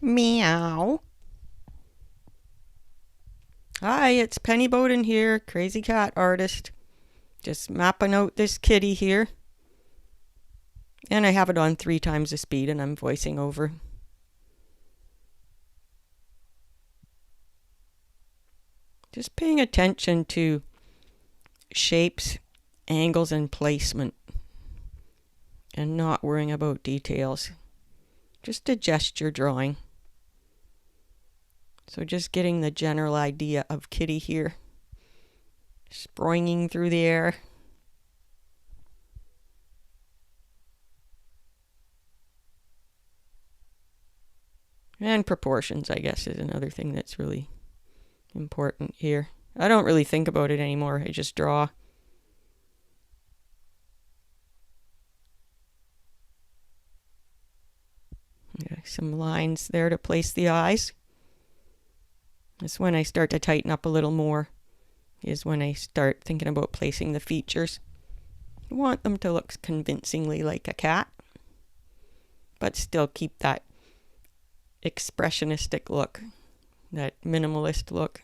Meow. Hi, it's Penny Bowden here, crazy cat artist. Just mapping out this kitty here. And I have it on 3 times the speed and I'm voicing over. Just paying attention to shapes, angles, and placement. And not worrying about details. Just a gesture drawing. So just getting the general idea of kitty here. Springing through the air. And proportions, I guess, is another thing that's really important here. I don't really think about it anymore. I just draw. Some lines there to place the eyes. That's when I start to tighten up a little more, is when I start thinking about placing the features. I want them to look convincingly like a cat, but still keep that expressionistic look, that minimalist look.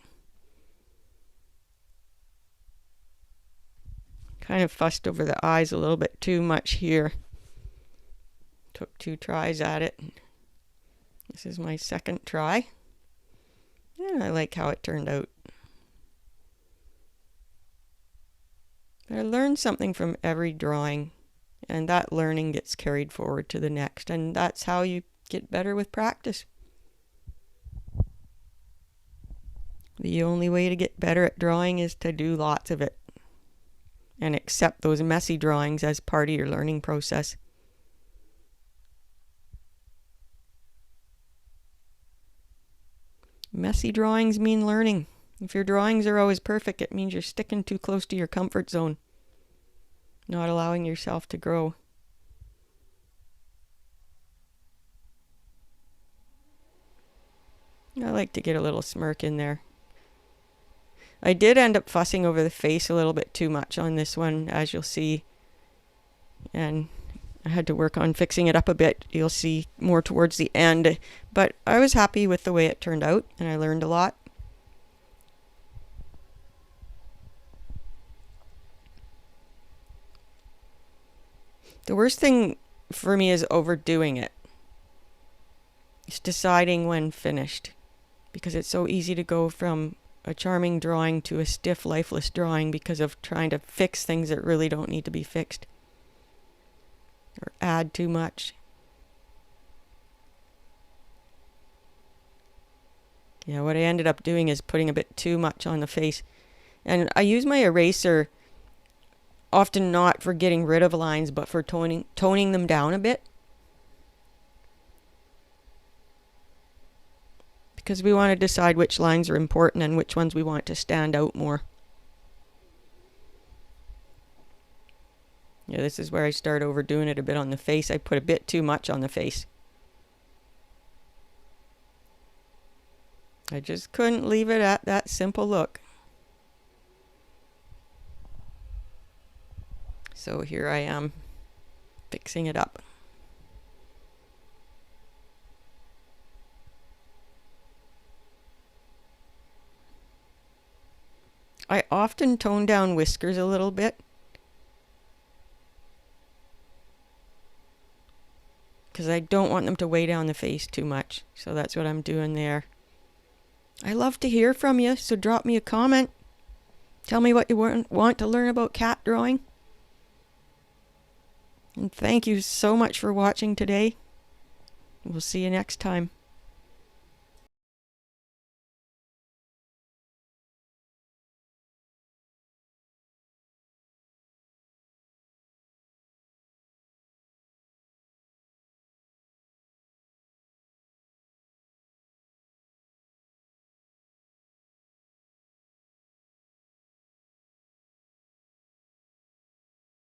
Kind of fussed over the eyes a little bit too much here. Took 2 tries at it. This is my second try. And I like how it turned out. I learned something from every drawing, and that learning gets carried forward to the next, and that's how you get better with practice. The only way to get better at drawing is to do lots of it, and accept those messy drawings as part of your learning process. Messy drawings mean learning. If your drawings are always perfect, it means you're sticking too close to your comfort zone, not allowing yourself to grow. I like to get a little smirk in there. I did end up fussing over the face a little bit too much on this one, as you'll see, and I had to work on fixing it up a bit. You'll see more towards the end, but I was happy with the way it turned out, and I learned a lot. The worst thing for me is overdoing it. It's deciding when finished, because it's so easy to go from a charming drawing to a stiff, lifeless drawing because of trying to fix things that really don't need to be fixed, or add too much. Yeah, what I ended up doing is putting a bit too much on the face. And I use my eraser often not for getting rid of lines, but for toning them down a bit. Because we want to decide which lines are important and which ones we want to stand out more. Yeah, this is where I start overdoing it a bit on the face. I put a bit too much on the face. I just couldn't leave it at that simple look. So here I am, fixing it up. I often tone down whiskers a little bit, because I don't want them to weigh down the face too much. So that's what I'm doing there. I love to hear from you, so drop me a comment. Tell me what you want to learn about cat drawing. And thank you so much for watching today. We'll see you next time.